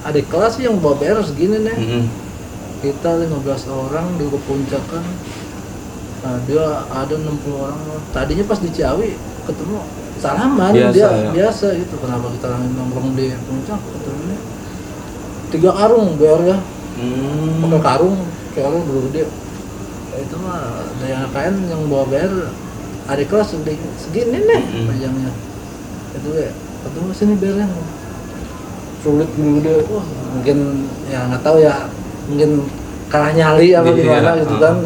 adik kelas yang bawa BR segini nih. Mm-mm. Kita 15 orang di puncak kan. Nah, dia ada 60 orang. Tadinya pas di Ciawi ketemu salaman, Biasa, dia ya? biasa gitu. Kenapa kita nongkrong di puncak ketemunya 3 karung BR ya. Pakai karung dulu dia. Itu mah daya kain yang bawa BR adik kelas segini nih panjangnya. Itu ya ketemu sini BR-nya. Sulit dulu dia. Wah, mungkin ya nggak tahu ya, mungkin kalah nyali apa gimana gitu kan.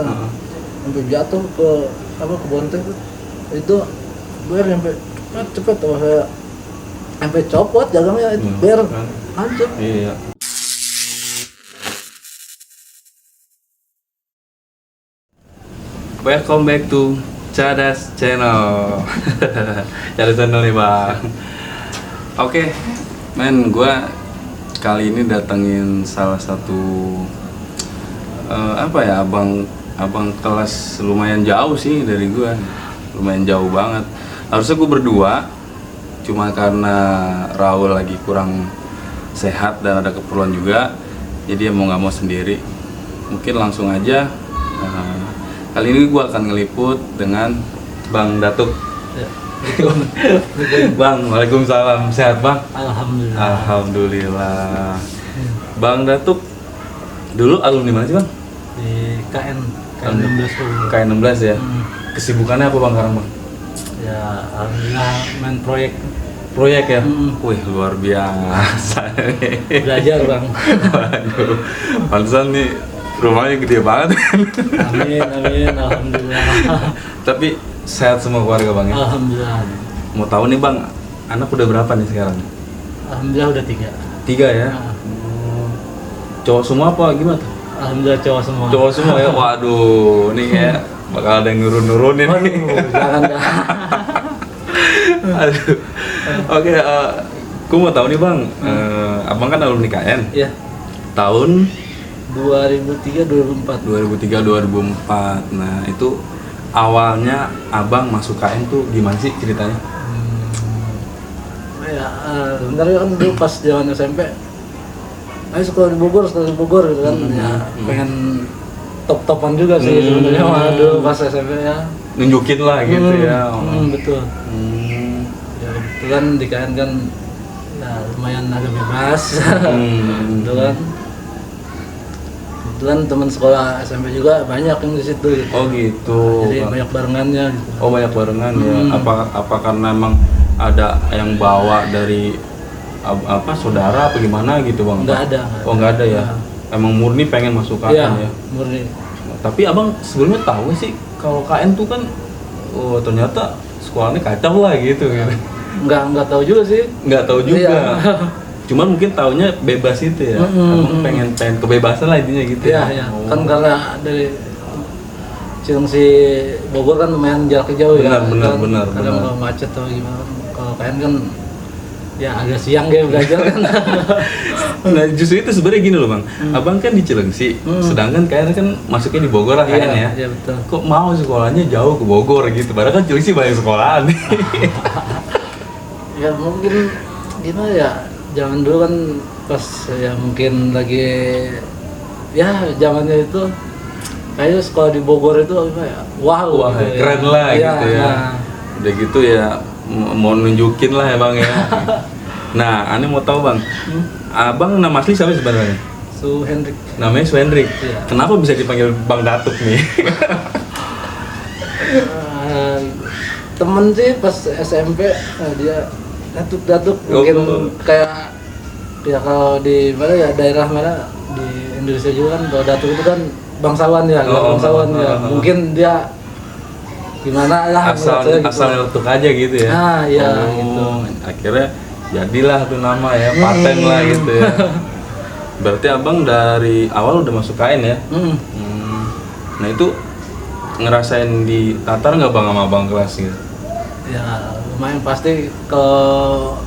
Sampai jatuh ke bonteng itu BR sampai cepet tuh saya sampai copot jagangnya itu BR hancur. Iya. Welcome back to Cadas Channel. Cadas Channel nih bang. Oke, men, gue kali ini datengin salah satu abang kelas lumayan jauh sih dari gue, lumayan jauh banget. Harusnya gue berdua, cuma karena Raul lagi kurang sehat dan ada keperluan juga, jadi dia mau nggak mau sendiri. Mungkin langsung aja. Kali ini gue akan ngeliput dengan Bang Datuk. Ya. Bang, waalaikumsalam. Sehat bang? Alhamdulillah. Alhamdulillah. Bang Datuk, dulu alumni mana sih bang? Di KN 16 dulu. KN 16 ya. Kesibukannya apa bang sekarang bang? Ya alhamdulillah main Proyek ya? Wih, luar biasa. belajar bang. Waduh, pantesan nih rumahnya gede banget. Amin alhamdulillah. Tapi sehat semua keluarga bang ya? Alhamdulillah. Mau tahu nih bang, anak udah berapa nih sekarang? Alhamdulillah udah 3. 3 ya? Cowok semua apa gimana tuh? Alhamdulillah cowok semua. Cowok semua ya? Waduh, ini kayak bakal ada yang nurunin. Waduh, jangan dah. Aduh. Oke, aku mau tahu nih bang, abang kan alumni KN. Iya. Tahun 2003-2004. 2003-2004. Nah itu awalnya abang masuk KN tuh gimana sih ceritanya? Ya, sebenarnya kan dulu pas zaman SMP, ayo sekolah di Bogor gitu kan. Ya, pengen top-topan juga sih sebenarnya. Waduh, pas SMP ya. Nunjukin lah gitu ya. Betul. Ya kebetulan di KN kan ya lumayan agak bebas. Gitu kan. Kebetulan teman sekolah SMP juga banyak yang di situ gitu. Oh gitu. Jadi banyak barengannya gitu. Oh banyak barengan ya. Apa karena emang ada yang bawa dari saudara apa gimana gitu bang? Nggak ada. Oh nggak ada ya. Emang murni pengen masuk KN ya? Murni. Tapi abang sebelumnya tahu nggak sih kalau KN tuh kan, oh ternyata sekolahnya kacau lah gitu. Nggak tahu juga sih. Nggak tahu juga. Iya. Cuman mungkin taunya bebas itu ya. Abang pengen kebebasan lah intinya gitu. Iya. Oh. Kan karena dari Cilengsi Bogor kan lumayan jarak jauh ya. Benar. Kadang kalau macet atau gimana. Kalau KN kan ya agak siang dia belajar kan. Nah justru itu sebenarnya gini loh bang, abang kan di Cilengsi, sedangkan KN kan masuknya di Bogor lah KN ya. Iya betul. Kok mau sekolahnya jauh ke Bogor gitu, padahal kan Cilengsi banyak sekolahan. Ya mungkin gimana ya, zaman dulu kan pas ya mungkin lagi ya zamannya itu kayak sekolah di Bogor itu apa ya, wah gitu keren ya. Lah gitu ya. Udah gitu ya mau nunjukin lah ya bang ya. Nah, aneh mau tahu bang, abang nama asli siapa sebenarnya? Su Hendrik. Namanya Su Hendrik. Iya. Kenapa bisa dipanggil Bang Datuk nih? Temen sih pas SMP dia Datuk mungkin kayak ya kalau di mana ya daerah mana di Indonesia juga kan kalau Datuk itu kan bangsawan ya, mungkin dia gimana lah asal letuk aja gitu ya. Iya gitu. Akhirnya jadilah tuh nama ya, paten lah gitu ya. Berarti abang dari awal udah masuk KN ya? Nah itu ngerasain di Tatar nggak bang sama abang kelas gitu? Ya lumayan pasti kalau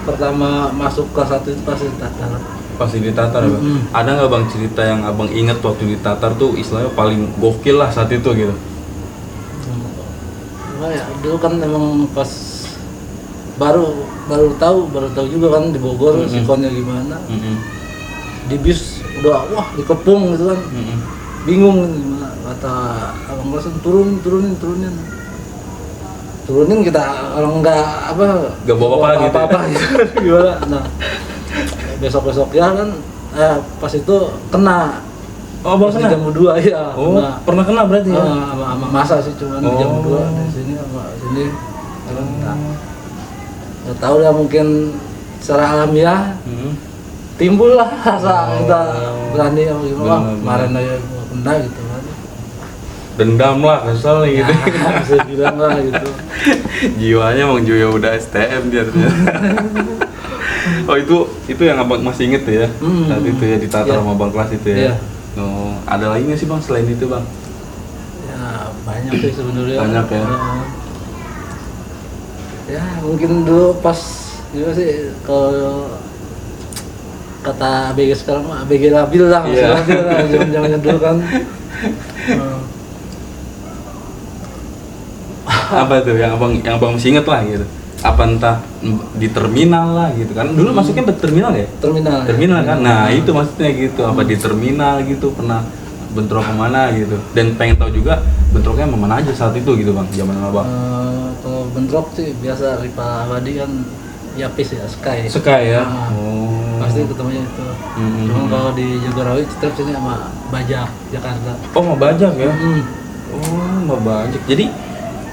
pertama masuk kelas 1 itu pasti di Tatar. Pasti di Tatar ya bang? Ada nggak bang cerita yang abang inget waktu di Tatar tuh istilahnya paling gokil lah saat itu gitu? Ya dulu kan emang pas baru tahu juga kan di Bogor sikonnya gimana. Di bis udah wah dikepung gitu kan. Bingung gimana, kata abang kelas turunin kita kalau nggak bawa apa-apa gitu gimana. Nah besok ya kan pas itu kena. Oh, Bang kena? Jam 2 ya. Oh, pernah kena berarti ya? Sama masa sih cuman di jam 2 di sini sama sini. Nah, nggak tahu ya mungkin secara alamiah timbul lah rasa kita berani apa gimana. Kemarin aja nggak kena gitu kan. Dendam lah, kesel gitu. Ya, bisa bilang lah gitu. Jiwanya emang jiwa udah STM dia ternyata. Oh itu yang abang masih inget tuh ya? Saat itu ya ditata sama bang kelas itu ya? Oh, ada lagi nggak sih bang selain itu bang? Ya banyak sih sebenarnya. Banyak ya. Ya mungkin dulu pas juga sih kalau kata ABG sekarang mah ABG labil lah, masih labil lah zaman dulu kan. Apa tuh yang abang masih inget lah gitu? Apa entah di terminal lah gitu kan, dulu masuknya ke terminal ya? Terminal kan, nah itu maksudnya gitu, apa di terminal gitu, pernah bentrok kemana gitu, dan pengen tahu juga bentroknya mana aja saat itu gitu bang, zaman abang. Kalau bentrok sih biasa Ripa Abadi kan Yapis ya, Sky ya? Pasti ketemunya itu. Cuma kalau di Jagorawi tetap sini sama Bajak, Jakarta. Oh sama Bajak ya? Oh sama Bajak, jadi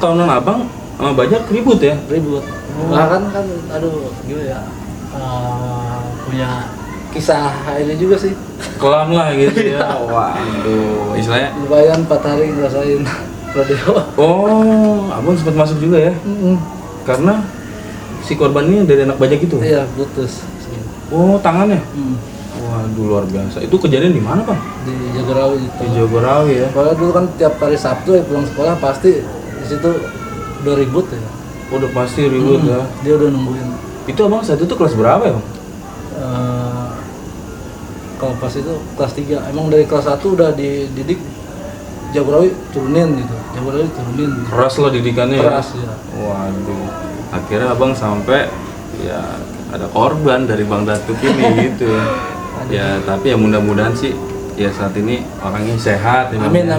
tahunan abang sama Bajak ribut ya? Ribut. Bahkan kan aduh gimana ya, punya kisah ini juga sih. Kelam lah gitu ya. Waduh, istilahnya lumayan 4 hari ngerasain rodeo. Oh, abang sempat masuk juga ya? Karena si korban ini dari anak Bajak itu? Iya, putus. Oh, tangannya? Waduh, luar biasa. Itu kejadian di mana bang? Di Jagorawi itu. Di Jagorawi ya? Soalnya dulu kan tiap hari Sabtu ya pulang sekolah pasti di situ udah ribut ya. Udah pasti ribut ya. Dia udah nungguin. Itu abang saat itu kelas berapa ya bang? Kalau pas itu kelas 3. Emang dari kelas 1 udah dididik Jagorawi turunin gitu. Keras lah didikannya. Keras ya. Waduh. Akhirnya abang sampai ya ada korban dari Bang Datuk ini gitu. Ya tapi ya mudah-mudahan sih ya saat ini orangnya sehat. Amin.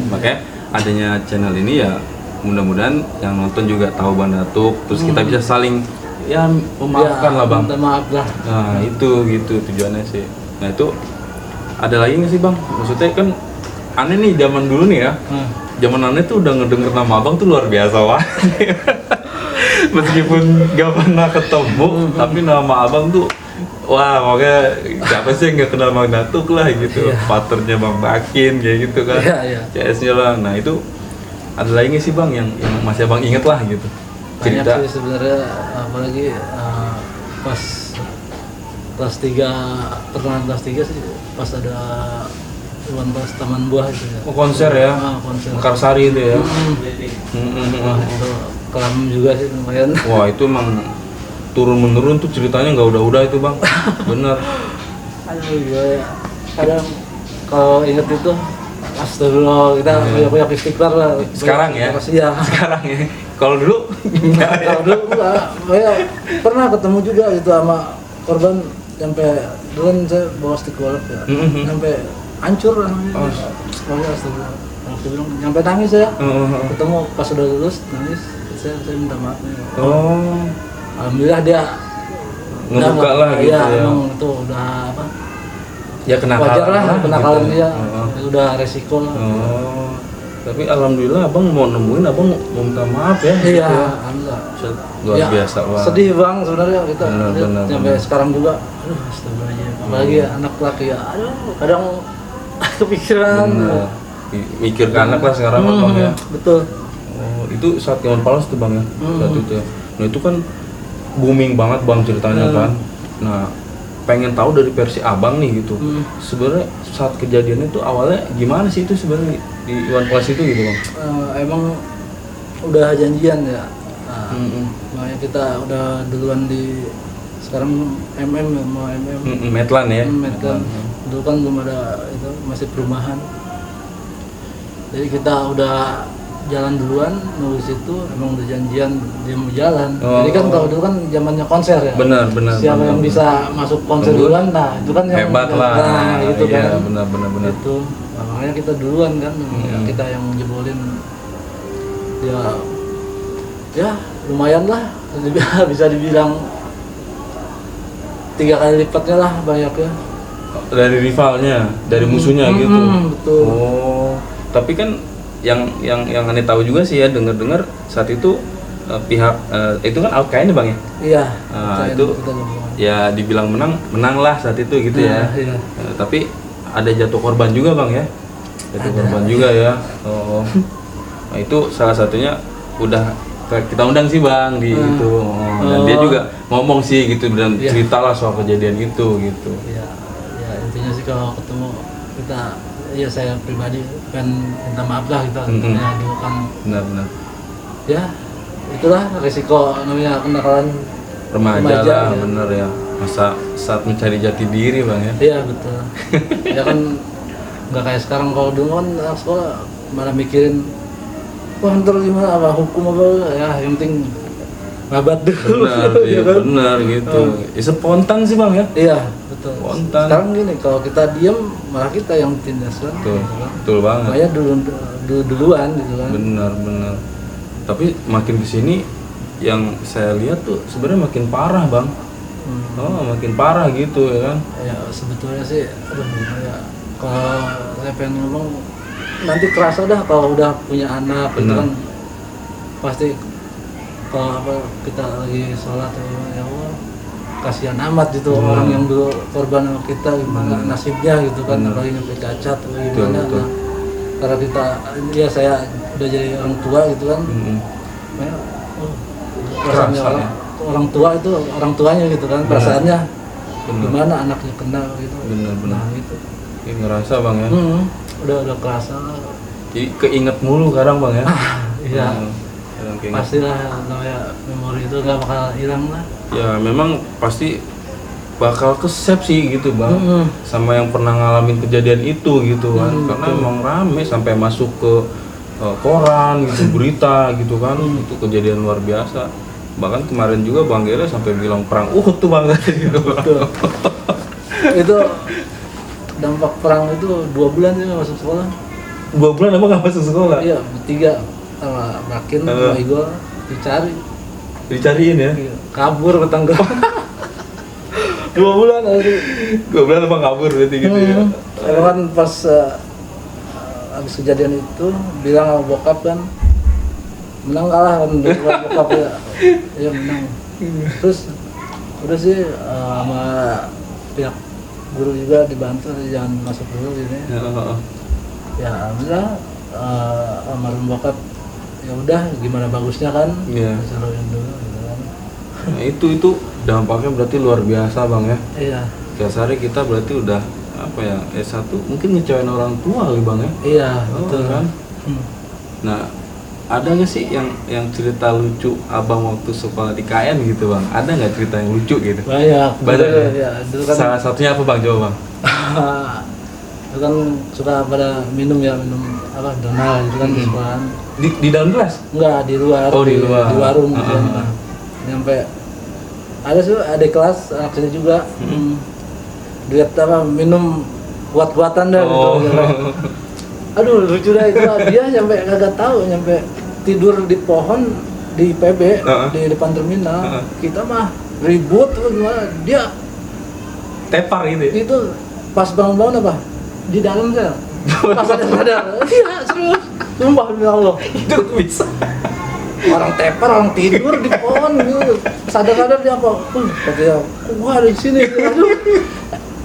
Makanya adanya channel ini ya mudah-mudahan yang nonton juga tahu Bang Datuk, terus kita bisa saling ya memaafkan lah bang. Minta maaf lah. Nah itu gitu tujuannya sih. Nah itu ada lagi nggak sih bang? Maksudnya kan aneh nih zaman dulu nih ya. Zaman aneh tuh udah ngedenger nama abang tuh luar biasa wah. Meskipun gak pernah ketemu, tapi nama abang tuh wah makanya siapa sih yang gak kenal Bang Datuk lah gitu. Partnernya Bang Bakin kayak gitu kan. CS-nya lah. Nah itu ada lagi nggak sih bang yang masih abang inget lah gitu? Banyak cerita sih sebenarnya, apalagi pas kelas 3, pertengahan kelas 3 sih pas ada Iwan Bas Taman Buah itu ya. Oh konser ya? Konser Mekarsari itu ya? Wah itu kelam juga sih lumayan. Wah itu emang turun-menurun tuh ceritanya nggak udah itu bang. Bener. Aduh ya, kadang kalau inget itu astagfirullah, kita banyak istighfar lah. Sekarang ya? Sekarang ya? Kalau dulu? Kalau dulu pernah ketemu juga gitu sama korban, sampai dulu kan saya bawa stick golf ya, sampai hancur lah namanya. Astagfirullah, waktu bilang sampai nangis ya. Ketemu pas udah lulus nangis, saya minta maaf. Alhamdulillah dia ngebuka lah gitu ya. Emang itu udah apa? Ya kenakalan wajar lah, kenakalan gitu. dia udah resiko lah. Tapi alhamdulillah abang mau nemuin, abang mau minta maaf ya. Iya, gitu. alhamdulillah. Luar biasa wah. Sedih bang sebenarnya kita sampai bener. sekarang juga. Aduh, astagfirullahaladzim. Apalagi anak laki ya. Aduh, kadang kepikiran. Mikir ke anak lah sekarang bang ya. Betul. Oh, itu saat Iwan Fals tuh bang ya. Saat itu ya. Nah itu kan booming banget bang ceritanya kan. Nah pengen tahu dari versi abang nih gitu. Sebenarnya saat kejadian itu awalnya gimana sih itu sebenarnya di Iwan Fals itu gitu bang? Emang udah janjian ya. Makanya kita udah duluan di sekarang mau Medlan ya. Medlan. Dulu kan belum ada itu, masih perumahan. Jadi kita udah jalan duluan nulis itu emang udah janjian dia mau jalan. Oh. Jadi kan kalau dulu kan zamannya konser ya. Benar. Siapa yang bisa masuk konser duluan, nah itu kan yang hebat lah. nah, gitu Iya, kan. benar. Itu nah, makanya kita duluan kan, ya, kita yang jebolin. Ya lumayan lah, bisa dibilang 3 kali lipatnya lah banyaknya. Dari rivalnya, dari musuhnya gitu. Betul. Oh, tapi kan yang aneh tahu juga sih ya, dengar saat itu pihak itu kan Al-Qaeda Bang ya. Iya. Itu ya dibilang menang lah saat itu gitu ya. Iya. Tapi ada jatuh korban juga Bang ya. Jatuh korban juga ya. Oh. Nah, itu salah satunya udah kita undang sih Bang di itu. Dan dia juga ngomong sih gitu dan ceritalah soal kejadian itu gitu. Iya. Ya intinya sih kalau ketemu kita, ya saya pribadi kan minta maaf lah kita ya dulu kan. Benar. Ya itulah resiko namanya kenakalan Remaja lah, ya. bener ya. Masa saat mencari jati diri Bang ya. Iya betul. Ya kan nggak kayak sekarang, kalau dulu kan anak sekolah malah mikirin wah ntar gimana, apa hukum apa ya, yang penting ngabat dulu. Benar, iya kan? benar gitu. Ya, spontan sih Bang ya. Iya betul. Spontan. Sekarang gini, kalau kita diam malah kita yang tindas kan. Betul, Gitu kan. betul banget. Makanya duluan gitu kan. Benar. Tapi makin kesini yang saya lihat tuh sebenarnya makin parah Bang. Makin parah gitu ya kan. Ya sebetulnya sih, aduh gimana ya. Kalau saya pengen ngomong nanti kerasa dah kalau udah punya anak gitu kan, pasti kalau apa kita lagi sholat ya Allah kasihan amat gitu orang yang dulu korban sama kita, gimana nasibnya gitu kan, apalagi sampai cacat atau gimana. Nah, karena kita ya saya udah jadi orang tua gitu kan, perasaannya orang tua itu orang tuanya gitu kan, perasaannya gimana anaknya kena gitu. Benar. Nah gitu. Ya, ngerasa Bang ya. Udah kerasa. Jadi keinget mulu sekarang Bang ya. Iya. Keinget. Pastilah namanya memori itu nggak bakal hilang lah. Ya memang pasti bakal kesep sih gitu Bang, sama yang pernah ngalamin kejadian itu gitu kan, karena emang rame sampai masuk ke koran gitu, berita gitu kan, itu kejadian luar biasa. Bahkan kemarin juga Bang Gere sampai bilang perang Uhud tuh Bang gitu. Itu dampak perang itu 2 bulan sih masuk sekolah. 2 bulan apa nggak masuk sekolah? Iya, bertiga sama Makin sama Igor dicariin ya? Iya, kabur ke Tangerang. 2 bulan hari. 2 bulan apa kabur berarti gitu ya? Karena kan pas habis kejadian itu bilang sama bokap kan, menang kalah kan, bokap ya menang. Terus udah sih sama pihak guru juga dibantu jangan masuk dulu gini. Ya alhamdulillah almarhum bokap ya udah gimana bagusnya kan, seruin dulu gitu kan. Nah, itu dampaknya berarti luar biasa Bang ya. Iya. Kasarnya kita berarti udah apa ya, S1 mungkin ngecewain orang tua kali Bang ya. Iya, betul kan. Nah, ada nggak sih yang cerita lucu abang waktu sekolah di KN gitu Bang? Ada nggak cerita yang lucu gitu? Banyak ya? Dulu kan Salah satunya apa Bang, coba Bang? itu kan suka pada minum apa donal gitu kan di sekolahan. Di dalam kelas? Enggak, di luar. Oh, di luar. Di warung gitu. Nyampe ada sih ada kelas anak sini juga. Lihat apa minum kuat-kuatan dah gitu. Aduh lucu dah itu, dia sampai kagak tahu, nyampe tidur di pohon di PB di depan terminal. Kita mah ribut tuh gimana, dia tepar gitu ya? itu pas bangun-bangun apa di dalam sel pas sadar iya serius sumpah demi Allah Itu bisa. orang tepar orang tidur di pohon gitu sadar-sadar dia apa katanya wah di sini aduh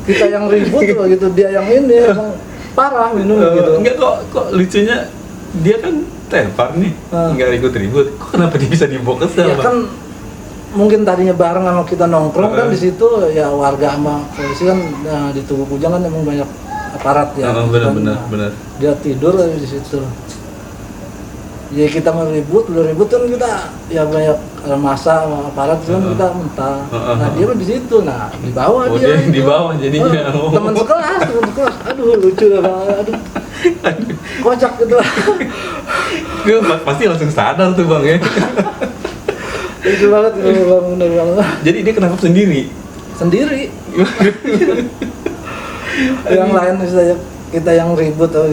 kita yang ribut gitu, dia yang ini emang parah minum gitu. Enggak, kok lucunya dia kan tepar nih, nggak ribut-ribut. Kok kenapa dia bisa dibawa ke sel? Ya kan mungkin tadinya bareng sama kita nongkrong kan di situ ya, warga sama polisi kan di Tugu Kujang kan emang banyak aparat ya. Benar. Dia tidur di situ. Ya kita mau ribut kan kita ya banyak masa sama aparat kan kita mentah. Nah dia mah di situ, nah di bawah dia. Di bawah jadinya. Teman sekelas. Aduh lucu banget, aduh. Kocak gitu. Dia pasti langsung sadar tuh bang ya. Itu banget bang, bener banget. Jadi dia kenapa sendiri? Sendiri. Yang lain misalnya kita yang ribut atau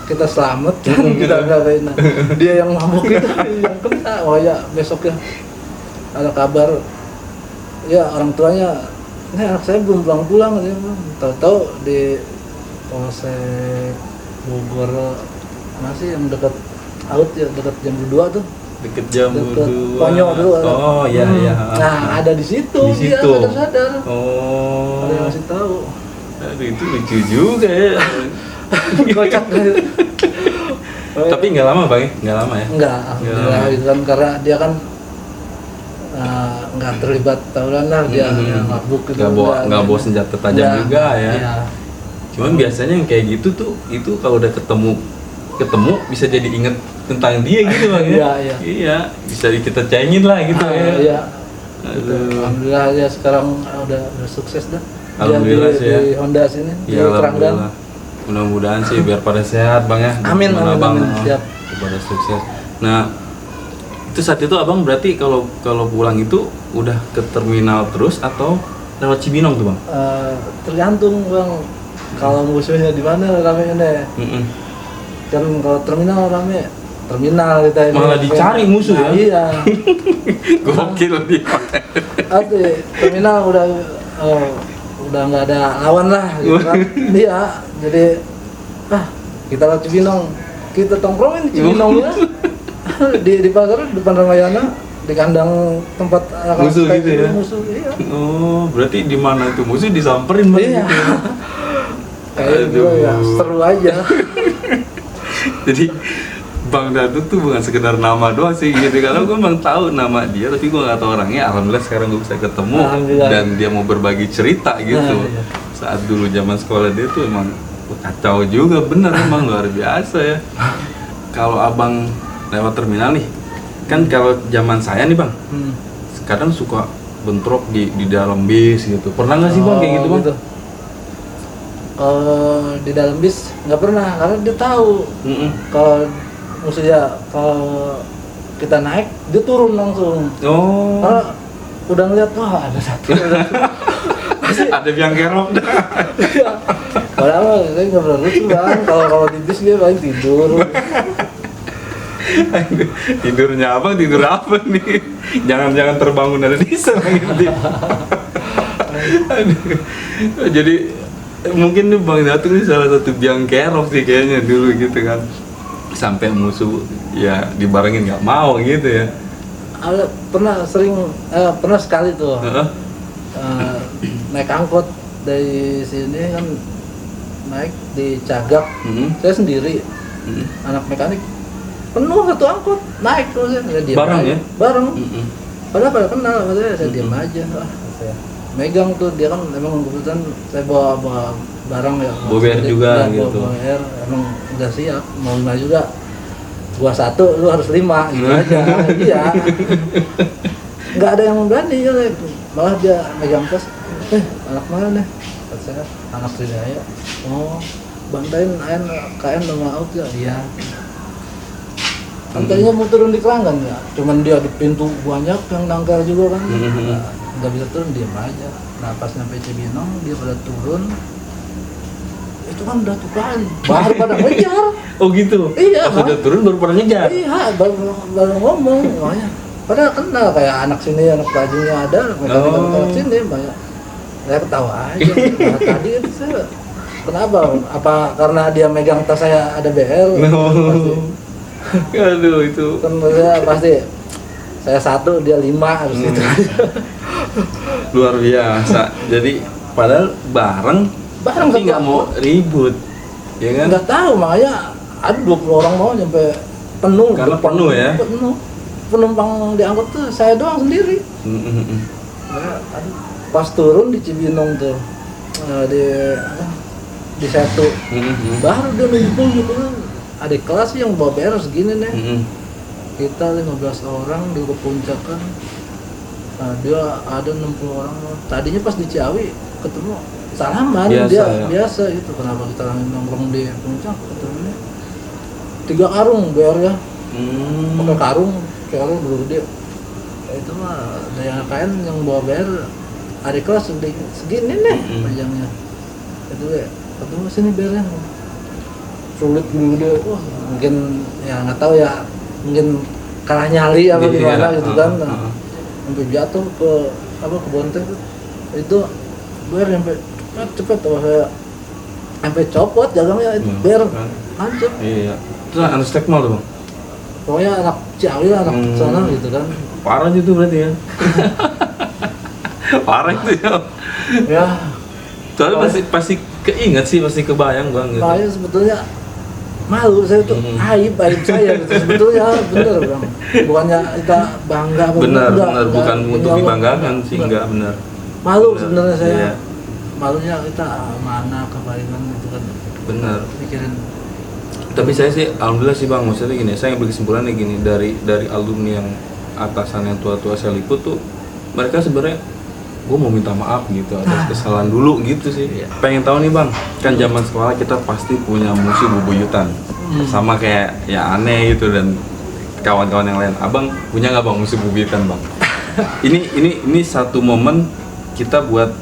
kita selamat kita nggak kena, dia yang mabuk itu yang kena. Oh ya besoknya ada kabar ya orang tuanya, anak saya belum pulang-pulang, tahu-tahu di Polsek Bogor masih yang dekat out ya, dekat jam 2 tuh, Deket jam dekat 2. Konyol dulu. Oh iya iya. Nah ada di situ, Di dia situ. sadar. Oh. Ada yang ngasih tahu. Aduh itu lucu juga ya. Kocak. Tapi nggak lama bang ya? Nggak lama ya? Enggak, alhamdulillah itu kan karena dia kan nggak terlibat tawuran lah, dia mabuk gitu. Nggak bawa senjata tajam Nggak, juga ya. Iya. Cuman biasanya yang kayak gitu tuh, itu kalau udah ketemu bisa jadi inget tentang dia gitu bang ya. Iya, iya. Iya, bisa kita cengin lah gitu ya. Iya. Aduh. Alhamdulillah ya sekarang udah sukses dah. Dia Alhamdulillah di, sih ya. di Honda sini di Ya Keranggan. alhamdulillah. Mudah-mudahan sih biar pada sehat bang ya. Amin, Gimana, amin, bang, amin. Siap. Pada sukses. Nah, itu saat itu abang berarti kalau pulang itu udah ke terminal terus atau lewat Cibinong tuh bang? Tergantung bang, kalau musuhnya di mana ramenya. Kan kalau terminal rame, terminal kita ini. Malah dicari musuh Nah, ya? Iya. Gokil dia. Arti terminal udah nggak ada lawan lah gitu kan. Iya, jadi kita lewat Cibinong, kita tongkrongin di Cibinong ya. di pasar depan Ramayana, di kandang tempat Musuh gitu ya? Musuh, iya. Oh, berarti di mana tuh musuh disamperin bang? Iya. Gitu. Kayak gitu ya, seru aja. Jadi Bang Datu tuh bukan sekedar nama doang sih gitu, karena gue emang tahu nama dia tapi gue nggak tahu orangnya. Alhamdulillah sekarang gue bisa ketemu dan dia mau berbagi cerita gitu. Iya. Saat dulu zaman sekolah dia tuh emang kacau juga, bener emang luar biasa ya. Kalau abang lewat terminal nih, kan kalau zaman saya nih bang, kadang suka bentrok di dalam bis gitu. Pernah nggak sih bang kayak gitu bang? Di dalam bis nggak pernah, karena dia tahu kalau maksudnya kalau kita naik dia turun langsung. Oh. Karena udah ngeliat wah ada satu. Ada yang kerok dah. Padahal saya nggak pernah lucu bang. Kalau di bis dia paling tidur. Tidurnya apa? Tidur apa nih? Jangan terbangun dari nisar gitu. Jadi mungkin nih Bang Datu ini salah satu biang kerok sih kayaknya dulu gitu kan. Sampai musuh ya dibarengin nggak mau gitu ya. Pernah sekali tuh. Naik angkot dari sini kan, naik di Cagak. Saya sendiri, anak mekanik, penuh satu angkot naik terus ya diam bareng aja. Ya? Bareng. Padahal pada kenal, saya diam aja. Saya megang tuh, dia kan emang kebetulan saya bawa barang ya. Bober juga gitu. Bober, emang udah siap, mau 5 juga. Gua 1, lu harus 5 gitu aja. Iya. Nggak ada yang berani ya, malah dia megang tas. Anak mana nih? Kata saya, anak Trinaya. Oh, bantain KN nama out ya? Iya. Kan tadinya mau turun di Keranggan ya, cuman dia di pintu banyak yang nangkar juga kan. Nggak bisa turun, diam aja. Nah pas nyampe Cibinong dia pada turun, itu kan udah tuh kali baru pada ngejar. Oh gitu? Iya. Pas udah turun baru pada ngejar? Iya, baru ngomong makanya. Padahal kenal kayak anak sini, anak bajunya ada, anak sini banyak. Saya ketawa aja. Nah, tadi itu saya kenapa? Apa karena dia megang tas saya ada BR? Pasti. Aduh itu. Kan saya pasti saya 1 dia 5 harus itu. Luar biasa. Jadi padahal bareng tapi nggak mau ribut, ya kan? Nggak tahu, makanya ada 20 orang mau nyampe penuh. Karena penuh ya? Penuh. Penumpang diangkut tuh saya doang sendiri. Nah, pas turun di Cibinong tuh, di Setu, baru dia numpul gitu. Adik kelas yang bawa BR segini nih. Kita 15 orang di puncak kan. Nah, dia ada 60 orang. Tadinya pas di Ciawi ketemu salaman, biasa, dia ya? biasa itu. Kenapa kita nongkrong di puncak? Ketemu 3 karung BR ya. pakai karung karung dulu dia. Itu mah daya kain yang bawa BR adik kelas segini nih panjangnya. Itu ya ketemu sini BR-nya sulit dulu dia. Wah mungkin ya nggak tahu ya, mungkin kalah nyali apa gimana gitu kan. Sampai jatuh ke ke bonteng itu BR sampai cepet tuh saya sampai copot jagangnya itu BR hancur. Iya. Itu anak stekmal tuh bang. Pokoknya anak Ciawi lah, anak sana gitu kan. Parah itu berarti ya. Parah itu ya. Ya. Soalnya pasti keinget sih, pasti kebayang bang. Gitu. Makanya sebetulnya malu saya tuh aib saya gitu sebetulnya bener bang. Bukannya kita bangga apa benar enggak, bukan untuk dibanggakan sih enggak benar. Malu sebenarnya saya. Iya. Malunya kita mana kebaikan gitu kan. Benar. Mikirin. Tapi saya sih alhamdulillah sih bang, maksudnya gini, saya ambil kesimpulannya gini, dari alumni yang atasan yang tua-tua saya liput tuh, mereka sebenarnya gue mau minta maaf gitu atas kesalahan dulu gitu sih. Pengen tahu nih bang, kan zaman sekolah kita pasti punya musuh bebuyutan, sama kayak ya aneh gitu dan kawan-kawan yang lain. Abang punya nggak bang musuh bebuyutan bang? ini satu momen kita buat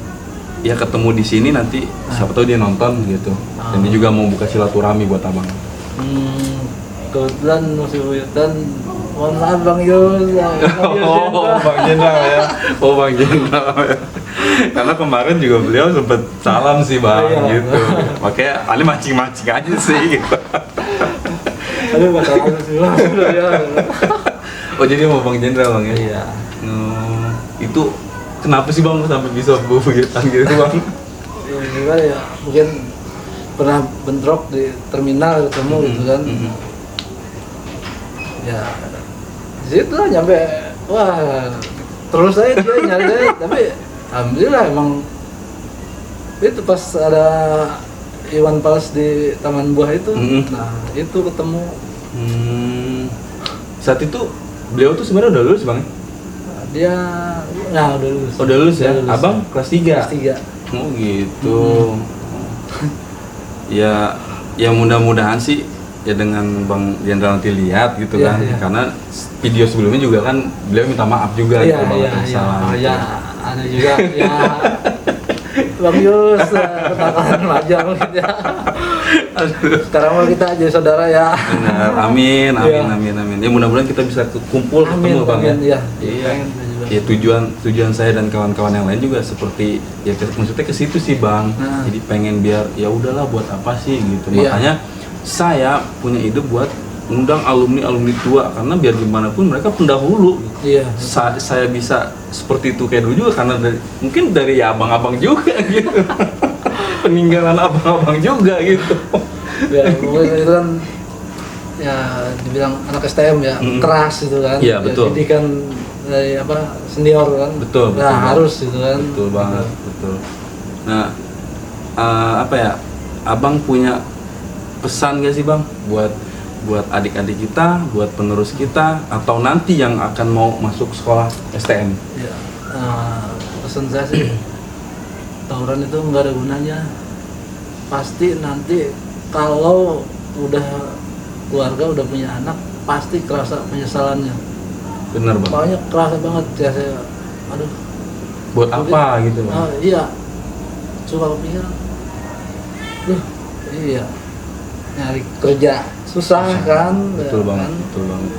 ya ketemu di sini nanti, siapa tahu dia nonton gitu, dan dia juga mau buka silaturahmi buat abang. Kebetulan musuh bebuyutan, mohon maaf Bang Yus. Bang Jenderal ya. Bang Jenderal ya. Karena kemarin juga beliau sempat salam sih bang, gitu. Makanya Ali mancing-mancing aja sih gitu. Aduh masalah sih bang. Oh jadi mau Bang Jenderal bang ya? Iya. Itu kenapa sih bang sampai bisa bebuyutan gitu bang? Ya gimana ya, mungkin pernah bentrok di terminal ketemu gitu kan. Ya di situ lah nyampe, wah terus saya dia nyari saya, tapi alhamdulillah emang itu pas ada Iwan Fals di Taman Buah itu, nah itu ketemu. Saat itu beliau tuh sebenarnya udah lulus bang? Dia, nah udah lulus. Oh, udah lulus ya? Lulus. Abang kelas 3? Kelas 3. Oh gitu. Ya mudah-mudahan sih ya dengan Bang Jenderal nanti lihat gitu kan, karena video sebelumnya juga kan beliau minta maaf juga gitu Bang atas kesalahan. Ya ada juga ya Bang Yus ketakutan aja gitu ya. Sekarang mau kita jadi saudara ya. Benar, amin. Ya mudah-mudahan kita bisa kumpul ketemu Bang ya. Iya. Ya tujuan saya dan kawan-kawan yang lain juga seperti ya maksudnya ke situ sih Bang. Jadi pengen biar ya udahlah buat apa sih gitu. Makanya saya punya ide buat undang alumni tua karena biar gimana pun mereka pendahulu. Iya. Saya bisa seperti itu kayak dulu juga karena mungkin dari ya abang-abang juga gitu. Peninggalan abang-abang juga gitu. Ya, itu kan ya dibilang anak STM ya, keras gitu kan. Iya, betul. Jadi kan dari senior kan. Betul. Harus gitu kan. Betul banget, betul. Nah, Abang punya pesan gak sih Bang buat adik-adik kita, buat penerus kita, atau nanti yang akan mau masuk sekolah STM? Ya, pesan saya sih, tawuran itu nggak ada gunanya. Pasti nanti kalau udah keluarga, udah punya anak, pasti kerasa penyesalannya. Bener Bang. Pokoknya kerasa banget ya saya. Aduh. Buat apa gitu Bang? Iya. Suka kepikiran. Iya. Nyari kerja susah kan. Betul ya, banget. Kan? Betul banget.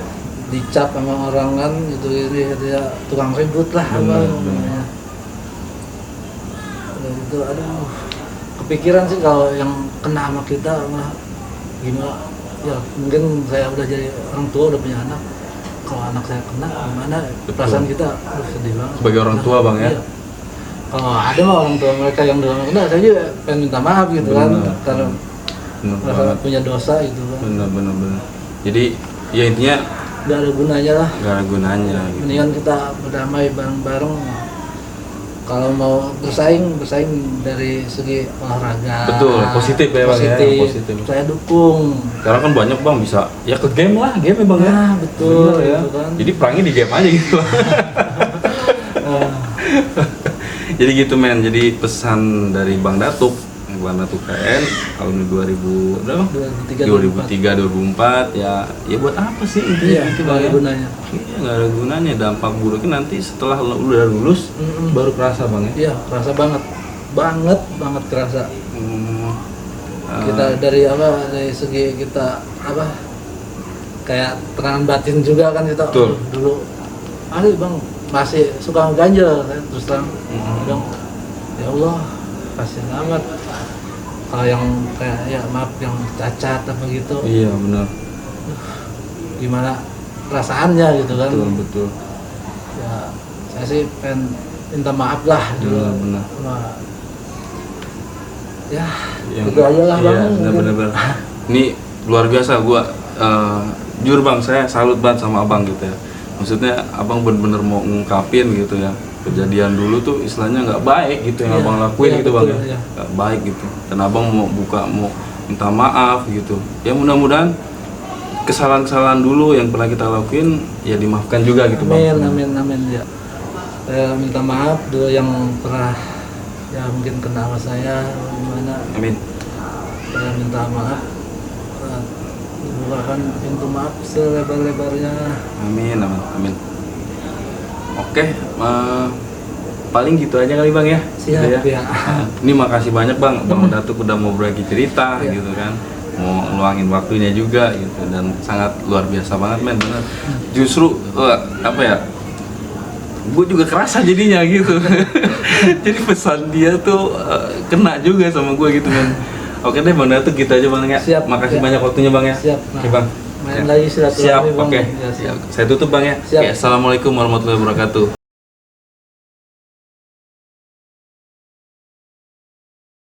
Dicap sama orang kan gitu, dia tukang ribut lah namanya. Itu aduh. Kepikiran sih kalau yang kena sama kita mah gimana ya, mungkin saya udah jadi orang tua, udah punya anak, kalau anak saya kena gimana perasaan kita sedih banget sebagai orang tua Bang ya. Iya. Kalau ada mah orang tua mereka yang udah kena, saya juga pengen minta maaf gitu kan, karena merasa punya dosa gitu kan. Bener. Jadi ya intinya nggak ada gunanya lah. Nggak ada gunanya gitu. Mendingan kita berdamai bareng-bareng. Kalau mau bersaing dari segi olahraga. Betul, positif ya Bang ya. Positif. Saya dukung. Sekarang kan banyak Bang bisa ya ke game lah, game ya Bang ya. Betul. Bener, ya. Gitu kan. Jadi perangnya di game aja gitu. Jadi gitu men. Jadi pesan dari Bang Datuk Bang Datuk KN tahun 2000 berapa? 2003 2004 ya buat apa sih intinya Iya, gitu nggak Bang ada ya? gunanya. Iya, nggak ada gunanya. Dampak buruknya nanti setelah lu udah lulus baru kerasa Bang ya. Iya, kerasa banget kerasa. Hmm, Kita dari segi kita kayak tekanan batin juga kan kita. Betul. Dulu bang masih suka ganjel kan, terus terang bilang ya Allah kasihan amat kalau yang kayak ya maaf yang cacat apa gitu, iya benar. gimana perasaannya gitu kan. Betul. Ya saya sih pengen minta maaf lah dulu. Benar. Nah, ya Yang- itu aja lah bang. Iya, benar. Ini luar biasa gua jujur Bang, saya salut banget sama Abang gitu ya. Maksudnya Abang bener-bener mau ngungkapin gitu ya. Kejadian dulu tuh istilahnya nggak baik gitu yang Iya, Abang lakuin iya, gitu betul, Bang ya. iya. Nggak baik gitu. Dan Abang mau minta maaf gitu. Ya mudah-mudahan kesalahan-kesalahan dulu yang pernah kita lakuin ya dimaafkan juga gitu Bang. Amin ya. Saya minta maaf dulu yang pernah ya mungkin kena sama saya gimana. Amin. Saya minta maaf. Dibukakan pintu maaf selebar-lebarnya. Amin. Oke, paling gitu aja kali Bang ya. Siap, Gitu ya. Ini makasih banyak Bang Datuk udah mau berbagi cerita Iya. gitu kan. Mau ngeluangin waktunya juga gitu dan sangat luar biasa banget men, bener. Justru gue juga kerasa jadinya gitu. Jadi pesan dia tuh kena juga sama gue gitu men. Oke deh Bang Datuk, gitu aja Bang ya. Siap, Makasih ya. banyak waktunya Bang ya. Siap. Oke Bang. Main Ya. lagi Siap, silaturahmi bang. oke. Ya, siap. Saya tutup Bang ya. Siap. Oke, assalamualaikum warahmatullahi wabarakatuh.